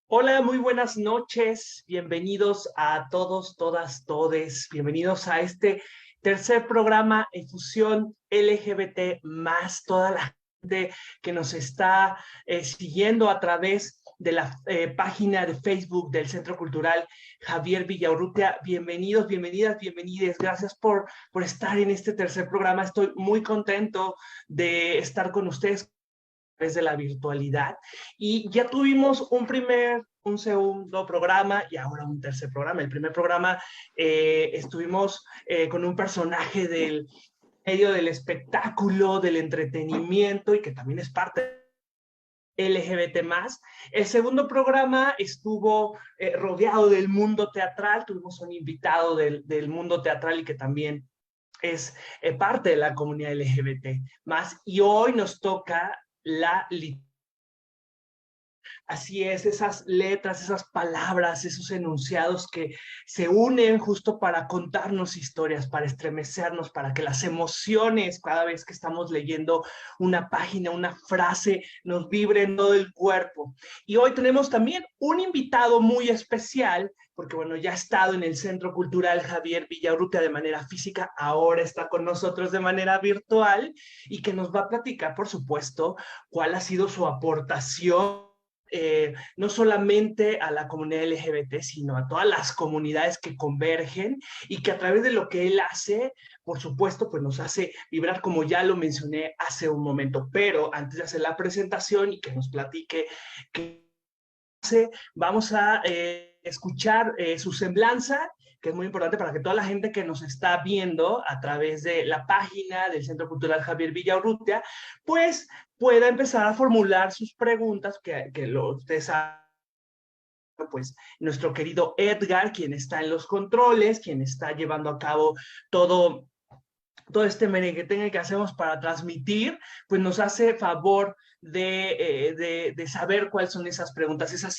Hola, muy buenas noches. Bienvenidos a todos, todas, todes. Bienvenidos a este tercer programa Efusión LGBT más toda la gente que nos está siguiendo a través de la página de Facebook del Centro Cultural Javier Villaurrutia. Bienvenidos, bienvenidas, bienvenides. Gracias por estar en este tercer programa. Estoy muy contento de estar con ustedes través de la virtualidad. Y ya tuvimos un segundo programa y ahora un tercer programa. El primer programa estuvimos con un personaje del medio del espectáculo, del entretenimiento y que también es parte LGBT más. El segundo programa estuvo rodeado del mundo teatral, tuvimos un invitado del mundo teatral y que también es parte de la comunidad LGBT más. Y hoy nos toca la literatura. Así es, esas letras, esas palabras, esos enunciados que se unen justo para contarnos historias, para estremecernos, para que las emociones cada vez que estamos leyendo una página, una frase, nos vibren todo el cuerpo. Y hoy tenemos también un invitado muy especial, porque bueno, ya ha estado en el Centro Cultural Javier Villaurrutia de manera física, ahora está con nosotros de manera virtual y que nos va a platicar, por supuesto, cuál ha sido su aportación no solamente a la comunidad LGBT, sino a todas las comunidades que convergen y que a través de lo que él hace, por supuesto, pues nos hace vibrar como ya lo mencioné hace un momento. Pero antes de hacer la presentación y que nos platique qué hace, vamos a escuchar su semblanza, que es muy importante para que toda la gente que nos está viendo a través de la página del Centro Cultural Javier Villaurrutia, pues pueda empezar a formular sus preguntas, ustedes saben, pues nuestro querido Edgar, quien está en los controles, quien está llevando a cabo todo este merengue que hacemos para transmitir, pues nos hace favor de saber cuáles son esas preguntas, esas.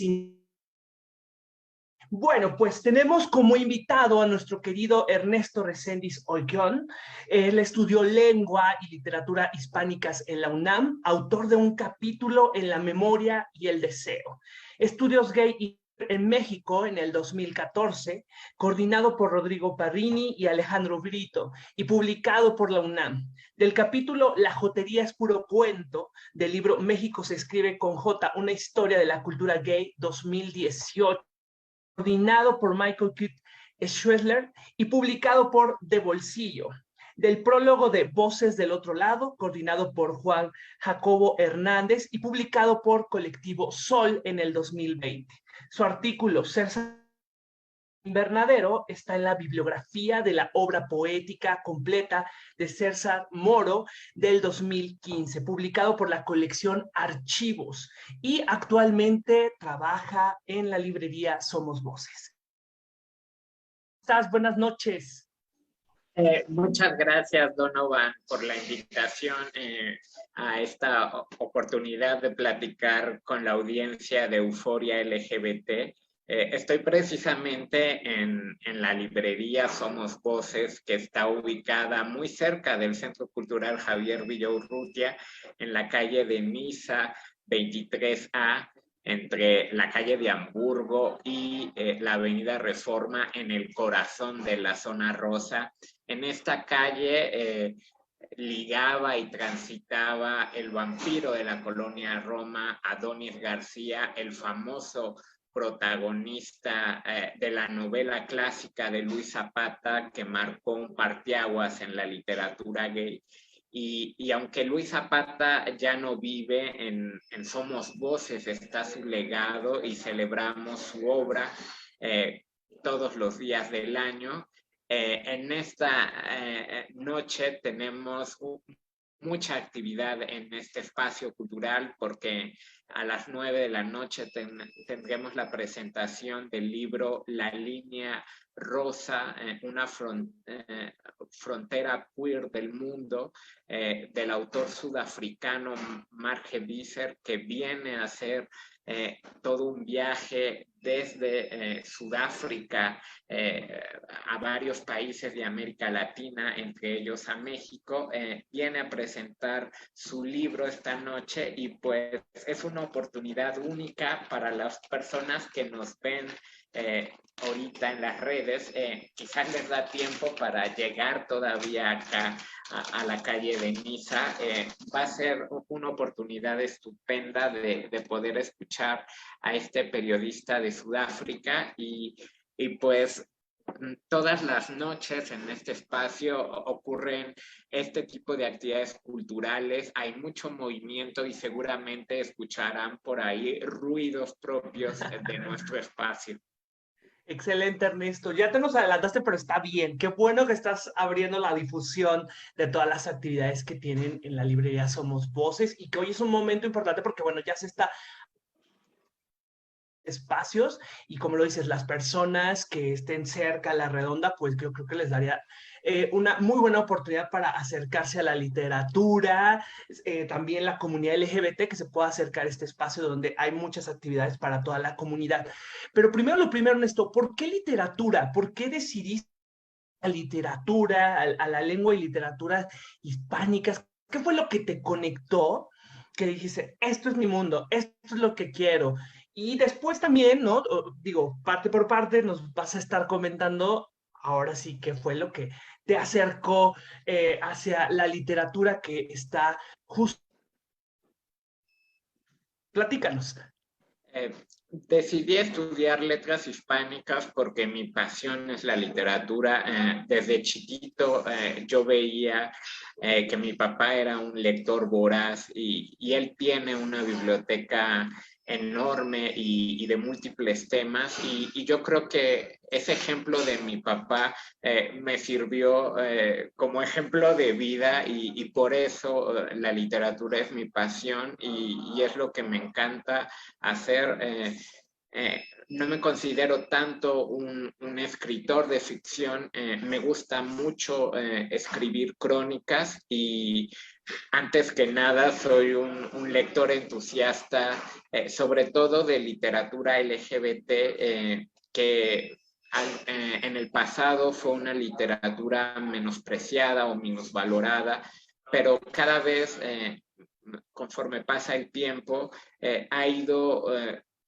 Bueno, pues tenemos como invitado a nuestro querido Ernesto Reséndiz Ollón. Él estudió lengua y literatura hispánicas en la UNAM, autor de un capítulo en La memoria y el deseo. Estudios gay y en México en el 2014, coordinado por Rodrigo Parrini y Alejandro Brito y publicado por la UNAM. Del capítulo La jotería es puro cuento, del libro México se escribe con J, una historia de la cultura gay 2018, coordinado por Michael Kidd Schwessler y publicado por De Bolsillo. Del prólogo de Voces del Otro Lado, coordinado por Juan Jacobo Hernández y publicado por Colectivo Sol en el 2020. Su artículo, Ser Invernadero, está en la bibliografía de la obra poética completa de César Moro del 2015, publicado por la colección Archivos, y actualmente trabaja en la librería Somos Voces. ¿Estás? Buenas noches. Muchas gracias, Donovan, por la invitación a esta oportunidad de platicar con la audiencia de Euforia LGBT. Estoy precisamente en la librería Somos Voces, que está ubicada muy cerca del Centro Cultural Javier Villaurrutia, en la calle de Niza 23A, entre la calle de Hamburgo y la avenida Reforma, en el corazón de la zona rosa. En esta calle ligaba y transitaba el vampiro de la colonia Roma, Adonis García, el famoso protagonista de la novela clásica de Luis Zapata, que marcó un parteaguas en la literatura gay. Y aunque Luis Zapata ya no vive, en Somos Voces está su legado y celebramos su obra todos los días del año. En esta noche tenemos mucha actividad en este espacio cultural, porque a las 9 de la noche tendremos la presentación del libro La Línea Rosa, una frontera queer del mundo, del autor sudafricano Marge Visser, que viene a hacer todo un viaje desde Sudáfrica a varios países de América Latina, entre ellos a México, viene a presentar su libro esta noche y pues es una oportunidad única para las personas que nos ven ahorita en las redes. Quizás les da tiempo para llegar todavía acá a la calle de Niza. Va a ser una oportunidad estupenda de poder escuchar a este periodista de Sudáfrica y pues todas las noches en este espacio ocurren este tipo de actividades culturales, hay mucho movimiento y seguramente escucharán por ahí ruidos propios de nuestro espacio. Excelente, Ernesto. Ya te nos adelantaste, pero está bien. Qué bueno que estás abriendo la difusión de todas las actividades que tienen en la librería Somos Voces y que hoy es un momento importante porque, bueno, ya se está espacios y como lo dices, las personas que estén cerca a la redonda, pues yo creo que les daría una muy buena oportunidad para acercarse a la literatura, también la comunidad LGBT que se pueda acercar a este espacio donde hay muchas actividades para toda la comunidad. Pero primero lo primero, Ernesto, ¿por qué literatura? ¿Por qué decidiste la literatura, a la lengua y literatura hispánicas? ¿Qué fue lo que te conectó? Que dijiste, esto es mi mundo, esto es lo que quiero. Y después también, ¿no? Digo, parte por parte, nos vas a estar comentando ahora sí qué fue lo que te acercó hacia la literatura que está justo. Platícanos. Decidí estudiar letras hispánicas porque mi pasión es la literatura. Desde chiquito yo veía que mi papá era un lector voraz y él tiene una biblioteca enorme y de múltiples temas y yo creo que ese ejemplo de mi papá me sirvió como ejemplo de vida y por eso la literatura es mi pasión y es lo que me encanta hacer. No me considero tanto un escritor de ficción, me gusta mucho escribir crónicas y antes que nada soy un lector entusiasta, sobre todo de literatura LGBT, que en el pasado fue una literatura menospreciada o minusvalorada, pero cada vez conforme pasa el tiempo, ha ido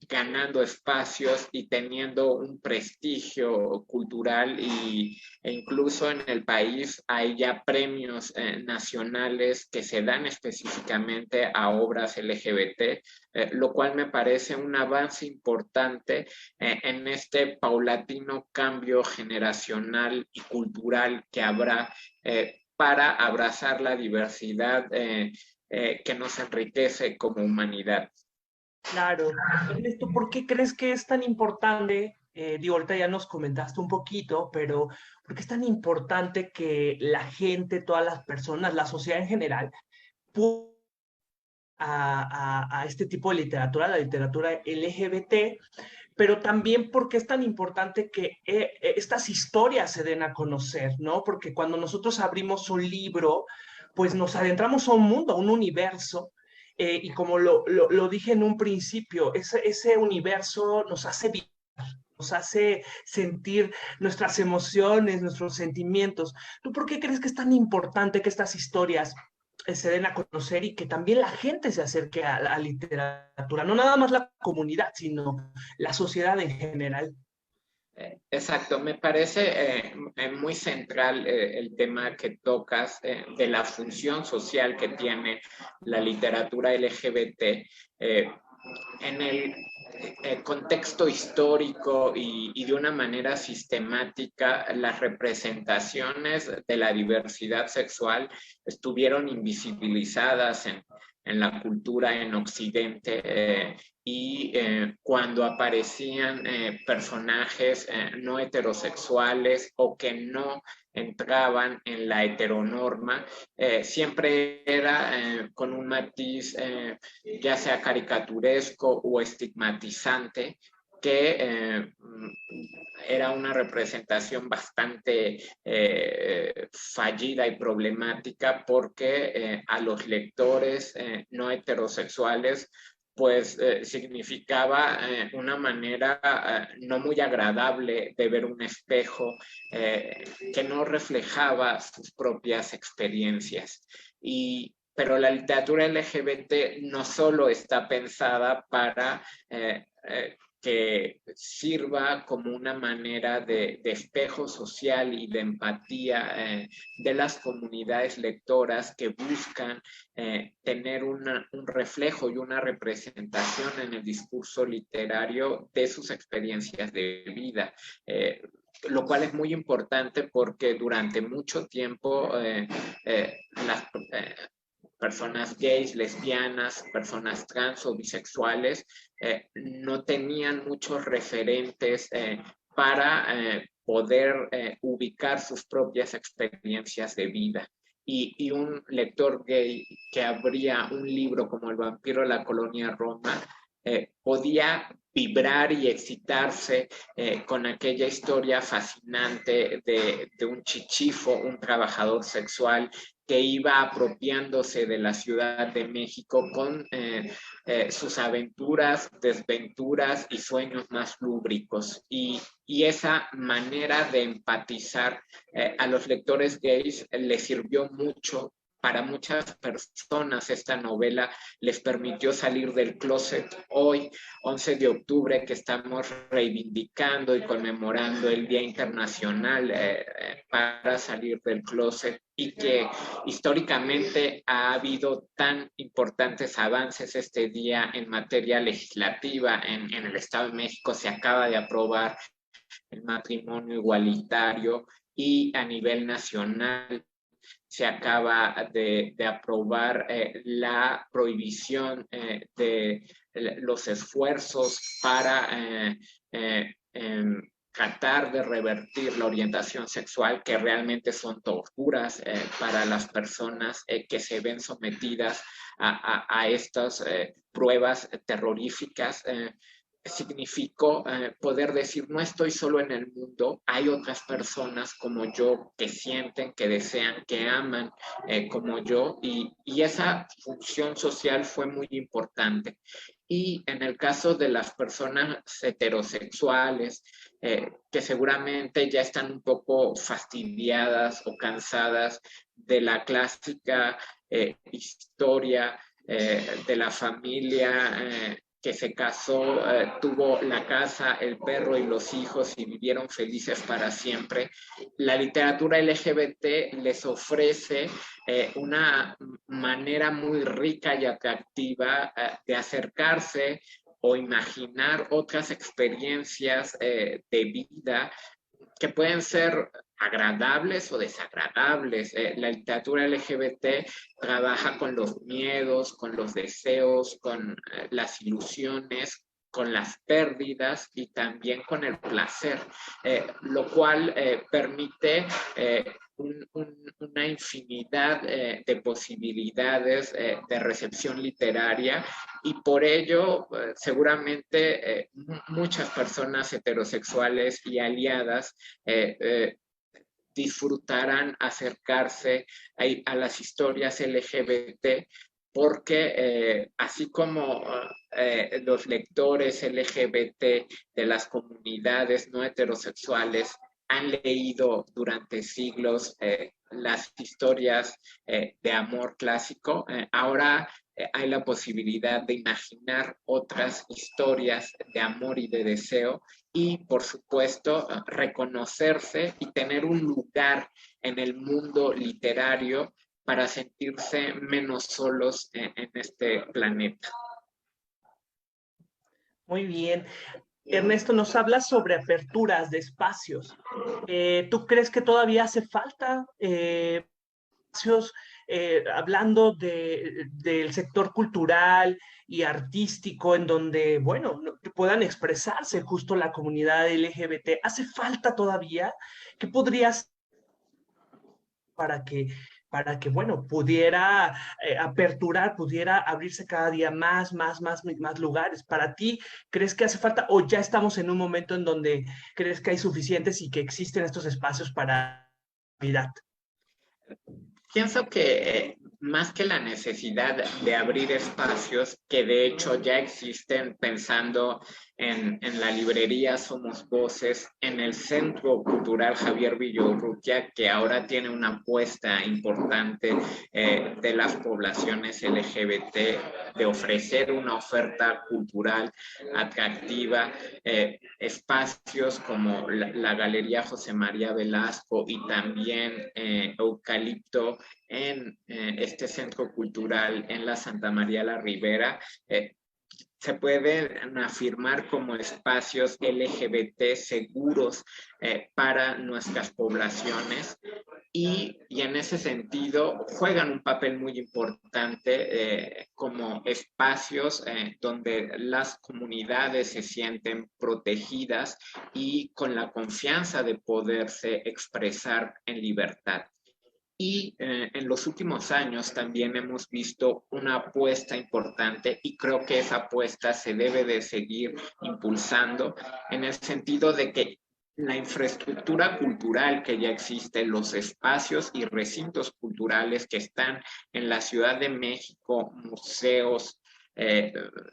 ganando espacios y teniendo un prestigio cultural e incluso en el país hay ya premios nacionales que se dan específicamente a obras LGBT, lo cual me parece un avance importante en este paulatino cambio generacional y cultural que habrá para abrazar la diversidad que nos enriquece como humanidad. Claro. Ernesto, ¿por qué crees que es tan importante? Digo, ahorita ya nos comentaste un poquito, pero ¿por qué es tan importante que la gente, todas las personas, la sociedad en general, pueda a este tipo de literatura, la literatura LGBT, pero también porque es tan importante que estas historias se den a conocer, ¿no? Porque cuando nosotros abrimos un libro, pues nos adentramos a un mundo, a un universo, y como lo dije en un principio, ese universo nos hace vivir, nos hace sentir nuestras emociones, nuestros sentimientos. ¿Tú por qué crees que es tan importante que estas historias se den a conocer y que también la gente se acerque a la literatura? No nada más la comunidad, sino la sociedad en general. Exacto, me parece muy central el tema que tocas de la función social que tiene la literatura LGBT en el contexto histórico y de una manera sistemática. Las representaciones de la diversidad sexual estuvieron invisibilizadas en la cultura en Occidente y cuando aparecían personajes no heterosexuales o que no entraban en la heteronorma, siempre era con un matiz ya sea caricaturesco o estigmatizante, que era una representación bastante fallida y problemática porque a los lectores no heterosexuales pues significaba una manera no muy agradable de ver un espejo que no reflejaba sus propias experiencias. Pero la literatura LGBT no solo está pensada para que sirva como una manera de espejo social y de empatía de las comunidades lectoras que buscan tener un reflejo y una representación en el discurso literario de sus experiencias de vida. Lo cual es muy importante porque durante mucho tiempo las personas gays, lesbianas, personas trans o bisexuales no tenían muchos referentes para poder ubicar sus propias experiencias de vida. Y un lector gay que abría un libro como El vampiro de la colonia Roma podía vibrar y excitarse con aquella historia fascinante de un chichifo, un trabajador sexual que iba apropiándose de la Ciudad de México con sus aventuras, desventuras y sueños más lúbricos. Y esa manera de empatizar a los lectores gays les sirvió mucho. Para muchas personas esta novela les permitió salir del closet. Hoy, 11 de octubre, que estamos reivindicando y conmemorando el Día Internacional para salir del closet, y que históricamente ha habido tan importantes avances este día en materia legislativa. En el Estado de México se acaba de aprobar el matrimonio igualitario y a nivel nacional se acaba de aprobar la prohibición de los esfuerzos para tratar de revertir la orientación sexual, que realmente son torturas para las personas que se ven sometidas a estas pruebas terroríficas. Significó poder decir, no estoy solo en el mundo, hay otras personas como yo que sienten, que desean, que aman como yo, y esa función social fue muy importante. Y en el caso de las personas heterosexuales, que seguramente ya están un poco fastidiadas o cansadas de la clásica historia de la familia que se casó, tuvo la casa, el perro y los hijos y vivieron felices para siempre. La literatura LGBT les ofrece una manera muy rica y atractiva de acercarse o imaginar otras experiencias de vida que pueden ser agradables o desagradables. La literatura LGBT trabaja con los miedos, con los deseos, con las ilusiones, con las pérdidas y también con el placer, lo cual permite una infinidad de posibilidades de recepción literaria, y por ello seguramente muchas personas heterosexuales y aliadas disfrutarán acercarse a las historias LGBT, porque así como los lectores LGBT de las comunidades no heterosexuales han leído durante siglos las historias de amor clásico, ahora hay la posibilidad de imaginar otras historias de amor y de deseo, y por supuesto reconocerse y tener un lugar en el mundo literario para sentirse menos solos en este planeta. Muy bien. Ernesto, nos habla sobre aperturas de espacios. ¿Tú crees que todavía hace falta espacios hablando del sector cultural y artístico en donde, bueno, puedan expresarse justo la comunidad LGBT? ¿Hace falta todavía? ¿Qué podrías para que, bueno, pudiera aperturar, pudiera abrirse cada día más lugares? ¿Para ti crees que hace falta o ya estamos en un momento en donde crees que hay suficientes y que existen estos espacios para la vida? Pienso que más que la necesidad de abrir espacios que de hecho ya existen, pensando en la librería Somos Voces, en el Centro Cultural Javier Villaurrutia, que ahora tiene una apuesta importante de las poblaciones LGBT, de ofrecer una oferta cultural atractiva, espacios como la Galería José María Velasco y también Eucalipto en este centro cultural en la Santa María la Ribera, se pueden afirmar como espacios LGBT seguros para nuestras poblaciones y en ese sentido juegan un papel muy importante como espacios donde las comunidades se sienten protegidas y con la confianza de poderse expresar en libertad. Y en los últimos años también hemos visto una apuesta importante y creo que esa apuesta se debe de seguir impulsando en el sentido de que la infraestructura cultural que ya existe, los espacios y recintos culturales que están en la Ciudad de México, museos,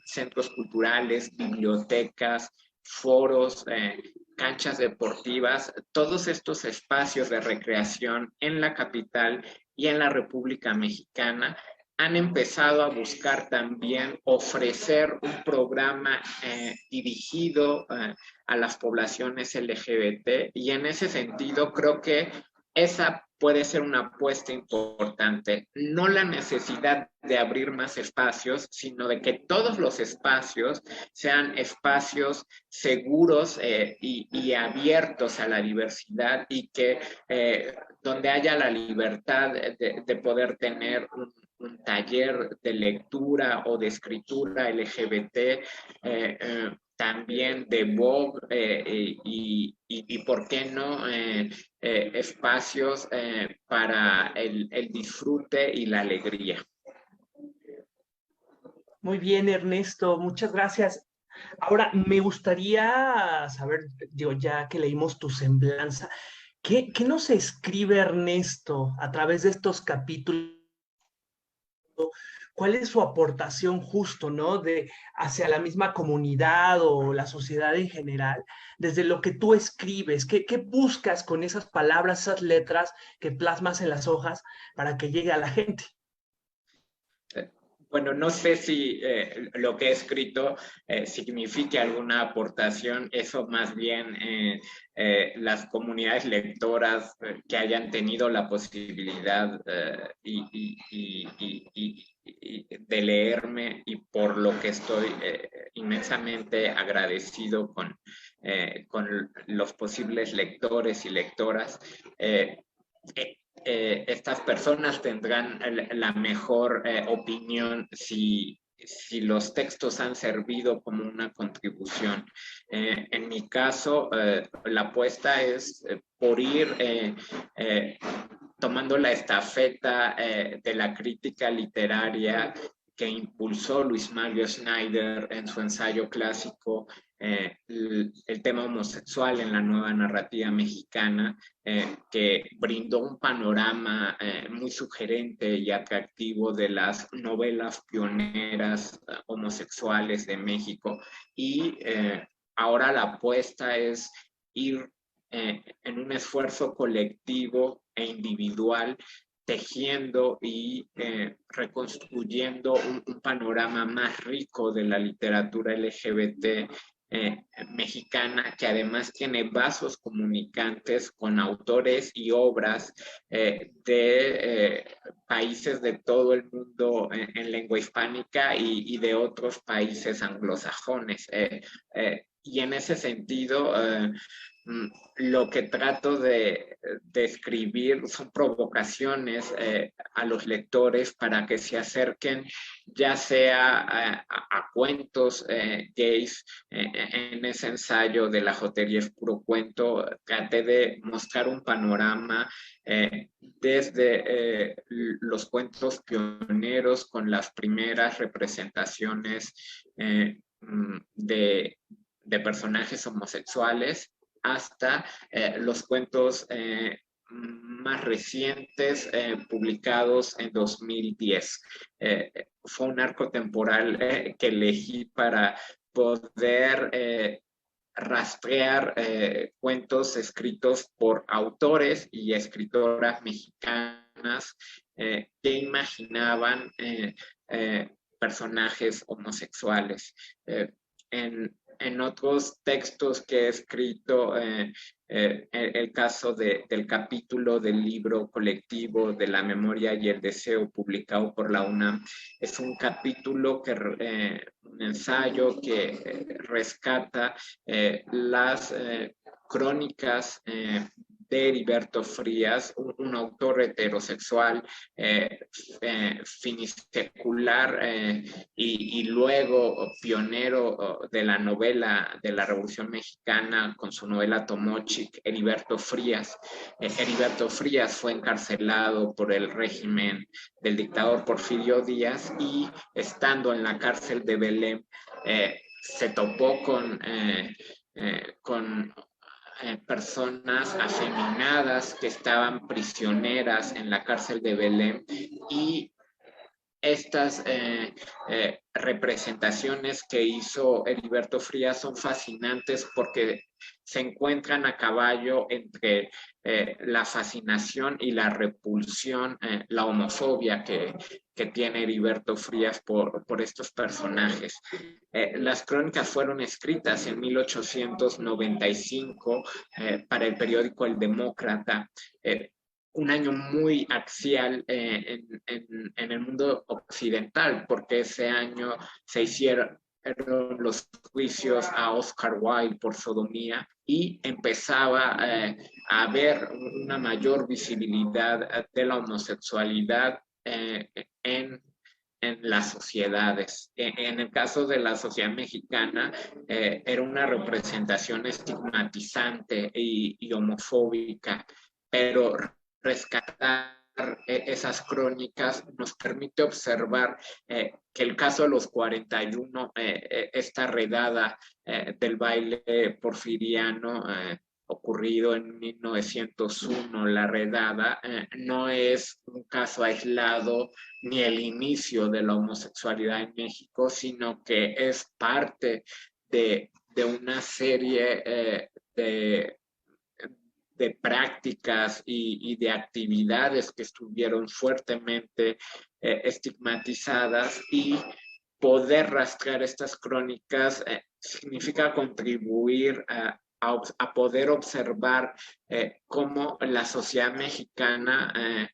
centros culturales, bibliotecas, foros, canchas deportivas, todos estos espacios de recreación en la capital y en la República Mexicana han empezado a buscar también ofrecer un programa dirigido a las poblaciones LGBT y en ese sentido creo que esa puede ser una apuesta importante, no la necesidad de abrir más espacios, sino de que todos los espacios sean espacios seguros y abiertos a la diversidad y que donde haya la libertad de poder tener un taller de lectura o de escritura LGBT, también de Vogue y por qué no espacios para el disfrute y la alegría. Muy bien, Ernesto, muchas gracias. Ahora, me gustaría saber, digo, ya que leímos tu semblanza, ¿qué nos escribe Ernesto a través de estos capítulos? ¿Cuál es su aportación justo, ¿no? Hacia la misma comunidad o la sociedad en general, desde lo que tú escribes? ¿Qué buscas con esas palabras, esas letras que plasmas en las hojas para que llegue a la gente? Bueno, no sé si lo que he escrito signifique alguna aportación, eso más bien las comunidades lectoras que hayan tenido la posibilidad de leerme y por lo que estoy inmensamente agradecido con los posibles lectores y lectoras. Estas personas tendrán la mejor opinión si los textos han servido como una contribución. En mi caso, la apuesta es por ir tomando la estafeta de la crítica literaria que impulsó Luis Mario Schneider en su ensayo clásico, el tema homosexual en la nueva narrativa mexicana, que brindó un panorama muy sugerente y atractivo de las novelas pioneras homosexuales de México. Y ahora la apuesta es ir en un esfuerzo colectivo e individual, tejiendo y reconstruyendo un panorama más rico de la literatura LGBT mexicana, que además tiene vasos comunicantes con autores y obras de países de todo el mundo en lengua hispánica y de otros países anglosajones. Y en ese sentido, lo que trato de escribir son provocaciones a los lectores para que se acerquen ya sea a cuentos gays. En ese ensayo de La jotería es puro cuento, traté de mostrar un panorama desde los cuentos pioneros con las primeras representaciones de personajes homosexuales hasta los cuentos más recientes, publicados en 2010. Fue un arco temporal que elegí para poder rastrear cuentos escritos por autores y escritoras mexicanas que imaginaban personajes homosexuales. En otros textos que he escrito, el caso del capítulo del libro colectivo de la memoria y el deseo publicado por la UNAM, es un capítulo un ensayo que rescata las crónicas de Heriberto Frías, un autor heterosexual, finisecular, y luego pionero de la novela de la Revolución Mexicana con su novela Tomochic, Heriberto Frías. Heriberto Frías fue encarcelado por el régimen del dictador Porfirio Díaz y, estando en la cárcel de Belém, se topó con personas afeminadas que estaban prisioneras en la cárcel de Belém, y estas representaciones que hizo Heriberto Frías son fascinantes porque se encuentran a caballo entre la fascinación y la repulsión, la homofobia que tiene Heriberto Frías por estos personajes. Las crónicas fueron escritas en 1895 para el periódico El Demócrata, un año muy axial en el mundo occidental, porque ese año se hicieron los juicios a Oscar Wilde por sodomía y empezaba a haber una mayor visibilidad de la homosexualidad en las sociedades. En el caso de la sociedad mexicana, era una representación estigmatizante y homofóbica, pero rescatar esas crónicas nos permite observar que el caso de los 41, esta redada del baile porfiriano ocurrido en 1901, la redada, no es un caso aislado ni el inicio de la homosexualidad en México, sino que es parte de una serie de prácticas y de actividades que estuvieron fuertemente estigmatizadas, y poder rastrear estas crónicas significa contribuir a poder observar cómo la sociedad mexicana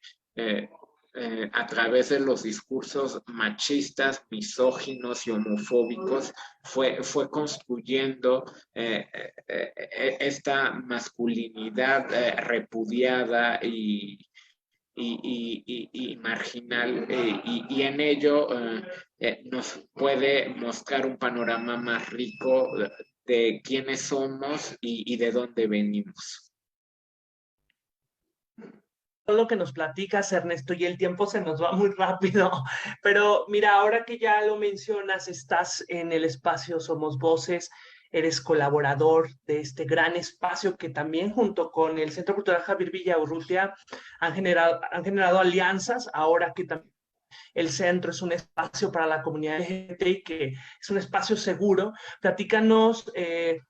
a través de los discursos machistas, misóginos y homofóbicos fue construyendo esta masculinidad repudiada y marginal, y en ello nos puede mostrar un panorama más rico de quiénes somos y de dónde venimos. Todo lo que nos platicas, Ernesto, y el tiempo se nos va muy rápido, pero mira, ahora que ya lo mencionas, estás en el espacio Somos Voces, eres colaborador de este gran espacio que también, junto con el Centro Cultural Javier Villaurrutia, han generado alianzas, ahora que también el centro es un espacio para la comunidad LGBTI, que es un espacio seguro. Platícanos qué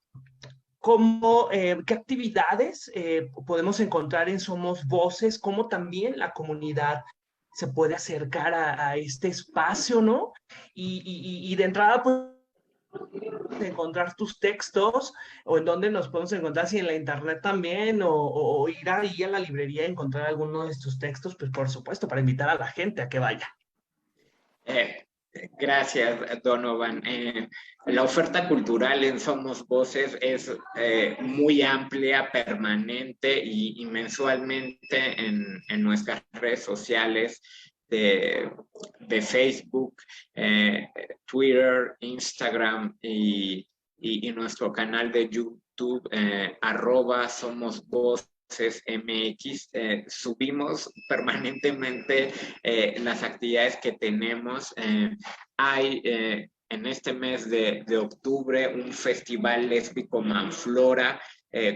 actividades podemos encontrar en Somos Voces, cómo también la comunidad se puede acercar a este espacio, ¿no? Y de entrada, pues, encontrar tus textos, o en dónde nos podemos encontrar, si en la internet también, o ir ahí a la librería y encontrar alguno de tus textos, pues por supuesto, para invitar a la gente a que vaya. Gracias, Donovan. La oferta cultural en Somos Voces es muy amplia, permanente y mensualmente en nuestras redes sociales de Facebook, Twitter, Instagram y nuestro canal de YouTube, @Somos Voces MX. Subimos permanentemente las actividades que tenemos. Hay en este mes de octubre un festival lésbico Manflora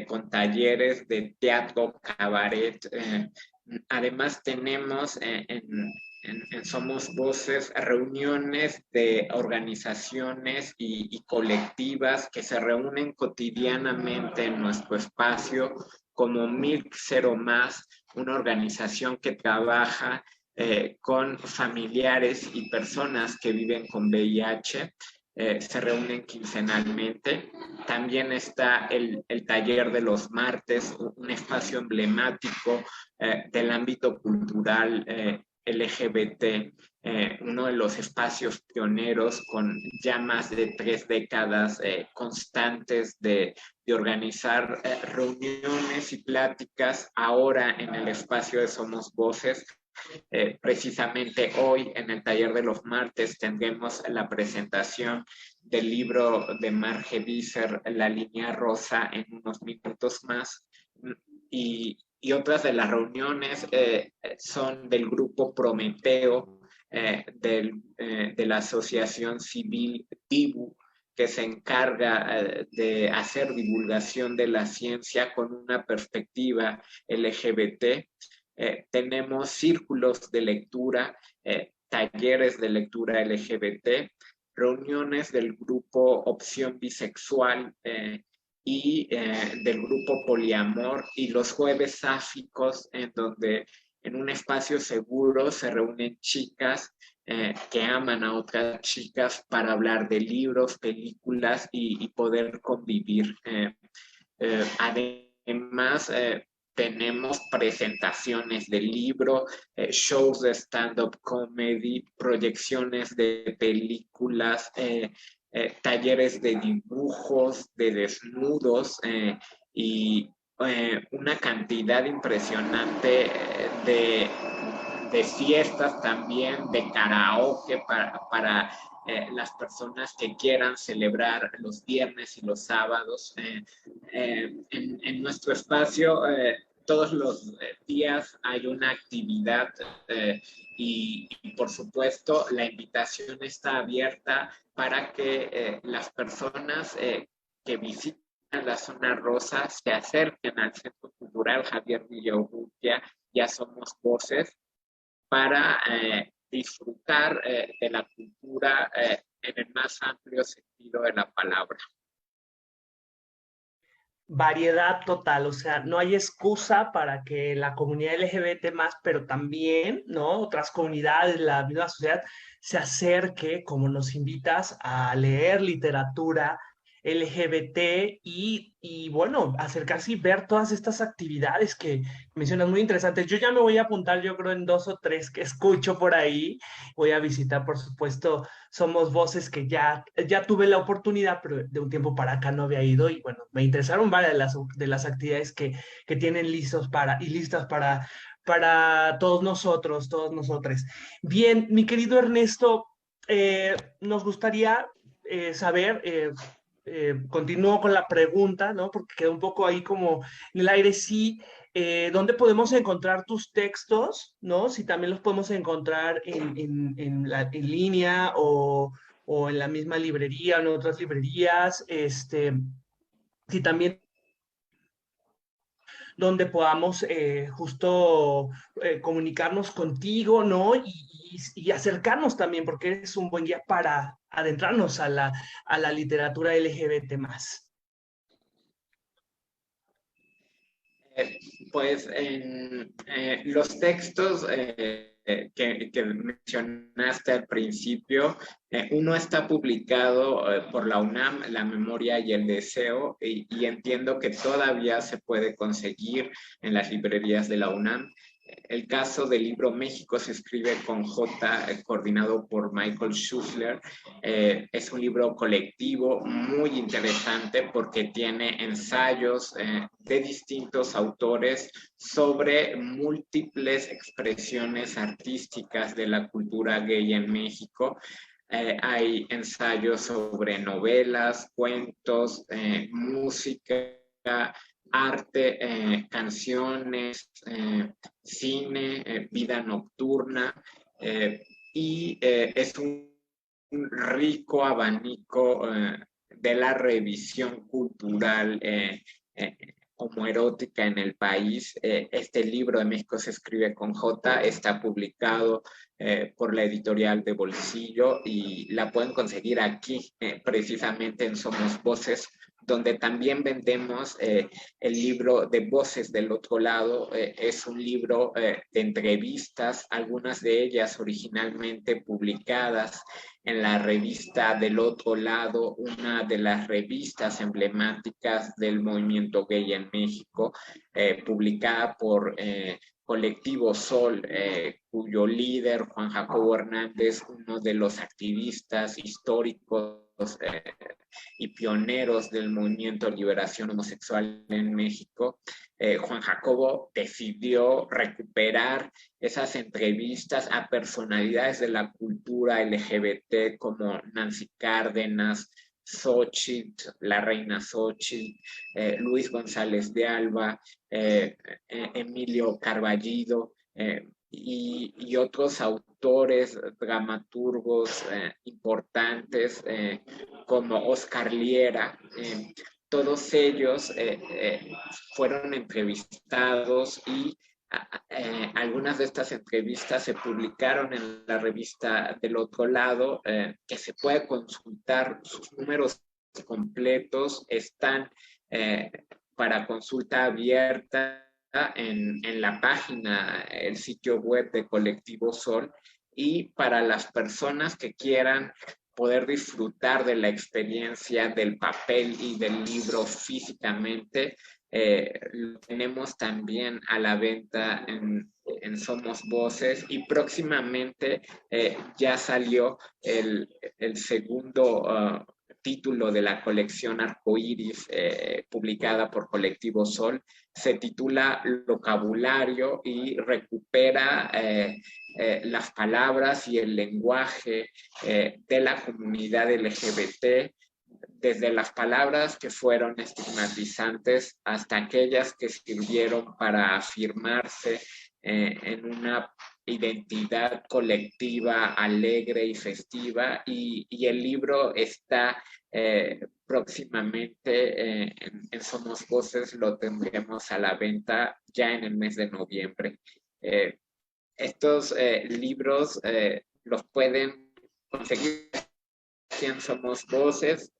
con talleres de teatro, cabaret. Además tenemos en Somos Voces reuniones de organizaciones y colectivas que se reúnen cotidianamente en nuestro espacio, como Milk Cero Más, una organización que trabaja con familiares y personas que viven con VIH. Se reúnen quincenalmente. También está el taller de los martes, un espacio emblemático del ámbito cultural LGBT, uno de los espacios pioneros con ya más de 3 décadas constantes de organizar reuniones y pláticas ahora en el espacio de Somos Voces. Precisamente hoy en el taller de los martes tendremos la presentación del libro de Marge Visser, La Línea Rosa, en unos minutos más. Y otras de las reuniones son del grupo Prometeo, de la asociación civil DIBU, que se encarga de hacer divulgación de la ciencia con una perspectiva LGBT. Tenemos círculos de lectura, talleres de lectura LGBT, reuniones del grupo Opción Bisexual y del grupo Poliamor, y los jueves sáficos, en donde en un espacio seguro se reúnen chicas que aman a otras chicas para hablar de libros, películas y poder convivir. Además, tenemos presentaciones de libro, shows de stand-up comedy, proyecciones de películas, talleres de dibujos, de desnudos y una cantidad impresionante de fiestas también, de karaoke para las personas que quieran celebrar los viernes y los sábados. En nuestro espacio, todos los días hay una actividad y, por supuesto, la invitación está abierta para que las personas que visitan la zona rosa se acerquen al Centro Cultural Javier Villaurrutia. Ya Somos Voces, para disfrutar de la cultura en el más amplio sentido de la palabra. Variedad total, o sea, no hay excusa para que la comunidad LGBT más, pero también, ¿no? Otras comunidades, la misma sociedad, se acerque, como nos invitas, a leer literatura LGBT y bueno, acercarse y ver todas estas actividades que mencionas muy interesantes. Yo ya me voy a apuntar, yo creo, en 2 o 3 que escucho por ahí. Voy a visitar, por supuesto, Somos Voces, que ya tuve la oportunidad, pero de un tiempo para acá no había ido y bueno, me interesaron varias de las actividades que tienen listos y listas para todos nosotros, todos nosotros. Bien, mi querido Ernesto, nos gustaría saber, continúo con la pregunta, ¿no? Porque quedó un poco ahí como en el aire, sí. ¿Dónde podemos encontrar tus textos, ¿no? Si también los podemos encontrar en línea o en la misma librería o en otras librerías, si también donde podamos justo comunicarnos contigo, ¿no? Y acercarnos también, porque eres un buen guía para adentrarnos a la literatura LGBT más. Pues los textos que mencionaste al principio, uno está publicado por la UNAM, La Memoria y el Deseo, y entiendo que todavía se puede conseguir en las librerías de la UNAM. El caso del libro México se escribe con J, coordinado por Michael Schussler. Es un libro colectivo muy interesante porque tiene ensayos de distintos autores sobre múltiples expresiones artísticas de la cultura gay en México. Hay ensayos sobre novelas, cuentos, música, arte, canciones, cine, vida nocturna, y es un rico abanico de la revisión cultural como erótica en el país. Este libro de México se escribe con J, está publicado por la editorial de Bolsillo y la pueden conseguir aquí, precisamente en Somos Voces, donde también vendemos el libro de Voces del Otro Lado. Es un libro de entrevistas, algunas de ellas originalmente publicadas en la revista Del Otro Lado, una de las revistas emblemáticas del movimiento gay en México, publicada por Colectivo Sol, cuyo líder, Juan Jacobo Hernández, uno de los activistas históricos y pioneros del movimiento de liberación homosexual en México, Juan Jacobo decidió recuperar esas entrevistas a personalidades de la cultura LGBT como Nancy Cárdenas, Xochitl, la reina Xochitl, Luis González de Alba, Emilio Carballido, y otros autores, dramaturgos importantes como Oscar Liera. Todos ellos fueron entrevistados y algunas de estas entrevistas se publicaron en la revista Del Otro Lado, que se puede consultar. Sus números completos están para consulta abierta en la página, el sitio web de Colectivo Sol, y para las personas que quieran poder disfrutar de la experiencia del papel y del libro físicamente, lo tenemos también a la venta en Somos Voces, y próximamente ya salió el segundo título de la colección Arcoíris, publicada por Colectivo Sol. Se titula Vocabulario y recupera las palabras y el lenguaje de la comunidad LGBT, desde las palabras que fueron estigmatizantes hasta aquellas que sirvieron para afirmarse en una identidad colectiva alegre y festiva, y el libro está próximamente en Somos Voces, lo tendremos a la venta ya en el mes de noviembre. Estos libros los pueden conseguir en Somos Voces,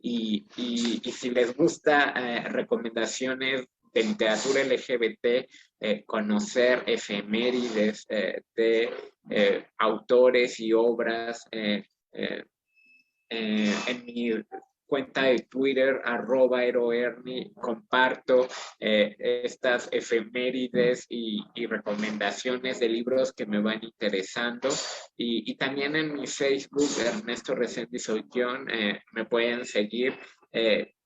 y si les gusta recomendaciones de literatura LGBT, conocer efemérides de autores y obras, en mi cuenta de Twitter, @eroerni, comparto estas efemérides y recomendaciones de libros que me van interesando. Y también en mi Facebook, Ernesto Reséndiz Ollón, me pueden seguir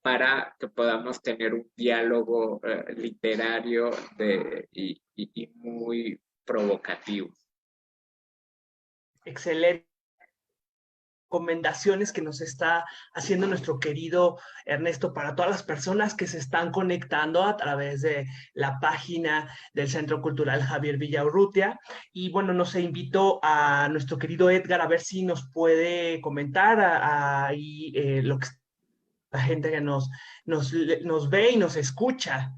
para que podamos tener un diálogo literario y muy provocativo. Excelente recomendaciones que nos está haciendo nuestro querido Ernesto para todas las personas que se están conectando a través de la página del Centro Cultural Javier Villaurrutia. Y bueno, nos invitó a nuestro querido Edgar a ver si nos puede comentar ahí lo que la gente que nos ve y nos escucha.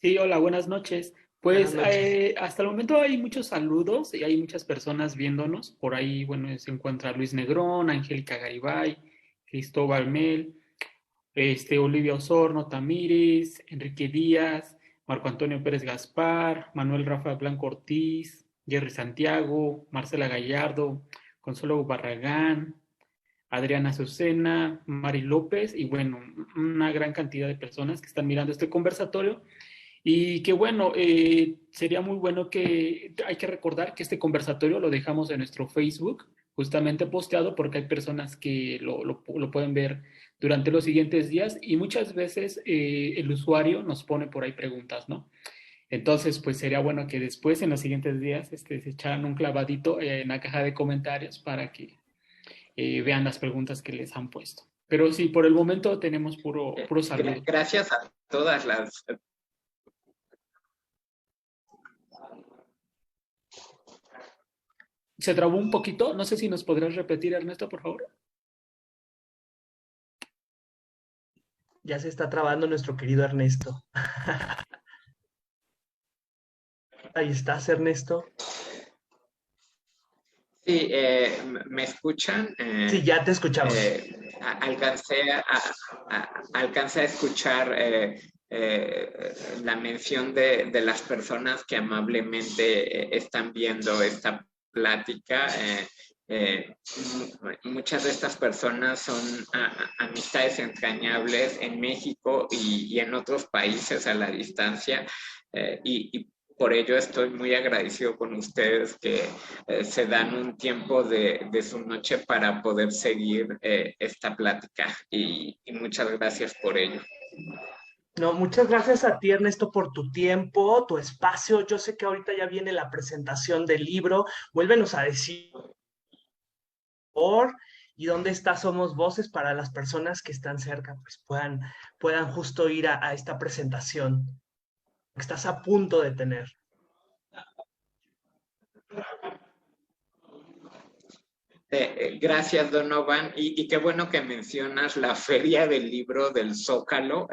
Sí, hola, buenas noches. Buenas Pues noches. hasta el momento hay muchos saludos y hay muchas personas viéndonos. Por ahí, bueno, se encuentra Luis Negrón, Angélica Garibay, Cristóbal Mel, Olivia Osorno Tamírez, Enrique Díaz, Marco Antonio Pérez Gaspar, Manuel Rafa Blanco Ortiz, Jerry Santiago, Marcela Gallardo, Consuelo Barragán, Adriana Azucena, Mari López y bueno, una gran cantidad de personas que están mirando este conversatorio. Y que bueno, sería muy bueno que hay que recordar que este conversatorio lo dejamos en nuestro Facebook, justamente posteado, porque hay personas que lo pueden ver durante los siguientes días y muchas veces el usuario nos pone por ahí preguntas, ¿no? Entonces, pues sería bueno que después, en los siguientes días, se echaran un clavadito en la caja de comentarios para que vean las preguntas que les han puesto. Pero sí, por el momento tenemos puro saludo. Gracias a todas las... Se trabó un poquito, no sé si nos podrías repetir, Ernesto, por favor. Ya se está trabando nuestro querido Ernesto. Ahí estás, Ernesto. Sí, ¿me escuchan? Sí, ya te escuchamos. Alcancé a escuchar la mención de las personas que amablemente están viendo esta plática. Muchas de estas personas son amistades entrañables en México y en otros países a la distancia. Y por ello estoy muy agradecido con ustedes que se dan un tiempo de su noche para poder seguir esta plática y muchas gracias por ello. No, muchas gracias a ti, Ernesto, por tu tiempo, tu espacio. Yo sé que ahorita ya viene la presentación del libro. Vuélvenos a decir por y dónde está Somos Voces para las personas que están cerca, pues puedan justo ir a esta presentación que estás a punto de tener. Gracias, Donovan. Y qué bueno que mencionas la Feria del Libro del Zócalo.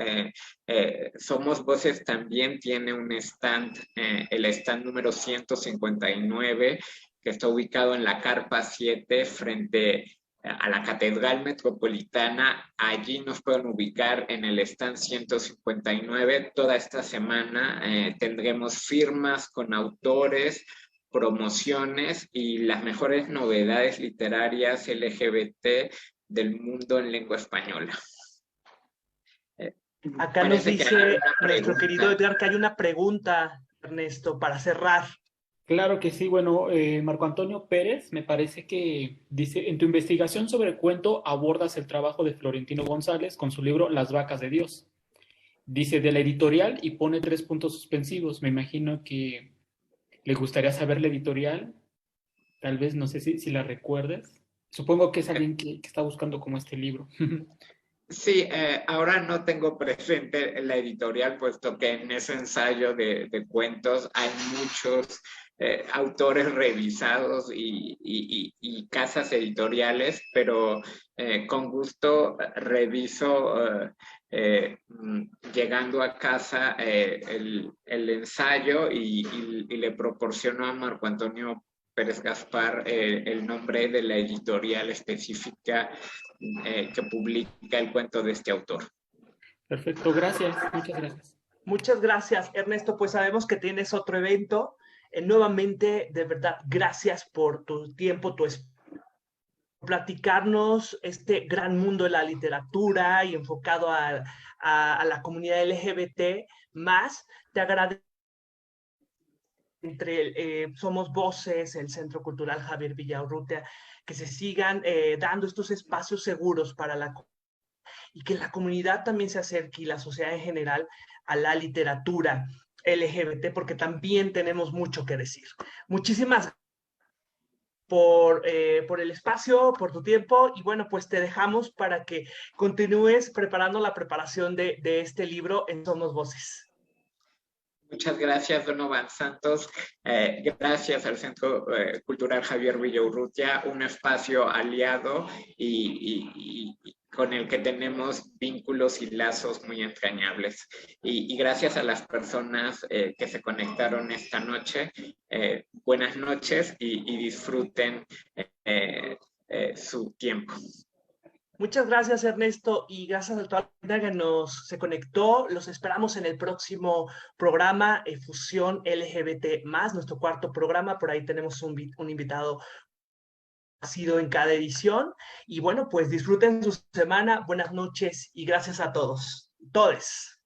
Somos Voces también tiene un stand, el stand número 159, que está ubicado en la Carpa 7 frente a la Catedral Metropolitana. Allí nos pueden ubicar en el stand 159. Toda esta semana tendremos firmas con autores, promociones y las mejores novedades literarias LGBT del mundo en lengua española. Acá nos dice nuestro querido Edgar que hay una pregunta, Ernesto, para cerrar. Claro que sí, bueno, Marco Antonio Pérez, me parece que dice, en tu investigación sobre el cuento abordas el trabajo de Florentino González con su libro Las vacas de Dios. Dice de la editorial y pone 3 puntos suspensivos. Me imagino que le gustaría saber la editorial, tal vez, no sé si la recuerdes. Supongo que es alguien que está buscando como este libro. Sí, ahora no tengo presente la editorial, puesto que en ese ensayo de cuentos hay muchos autores revisados y casas editoriales, pero con gusto reviso llegando a casa el ensayo y le proporciono a Marco Antonio Pérez Gaspar el nombre de la editorial específica que publica el cuento de este autor. Perfecto, gracias, muchas gracias. Muchas gracias, Ernesto. Pues sabemos que tienes otro evento. Nuevamente, de verdad, gracias por tu tiempo, platicarnos este gran mundo de la literatura y enfocado a la comunidad LGBT más. Te agradezco entre Somos Voces, el Centro Cultural Javier Villaurrutia, que se sigan dando estos espacios seguros para y que la comunidad también se acerque y la sociedad en general a la literatura LGBT, porque también tenemos mucho que decir. Muchísimas gracias por el espacio, por tu tiempo, y bueno, pues te dejamos para que continúes preparando la preparación de este libro en Somos Voces. Muchas gracias, Donovan Santos. Gracias al Centro Cultural Javier Villaurrutia, un espacio aliado y con el que tenemos vínculos y lazos muy entrañables. Y gracias a las personas que se conectaron esta noche. Buenas noches y disfruten su tiempo. Muchas gracias, Ernesto, y gracias a toda la gente que se conectó. Los esperamos en el próximo programa Fusión LGBT+, nuestro cuarto programa. Por ahí tenemos un invitado ha sido en cada edición. Y bueno, pues disfruten su semana. Buenas noches y gracias a todos. Todes.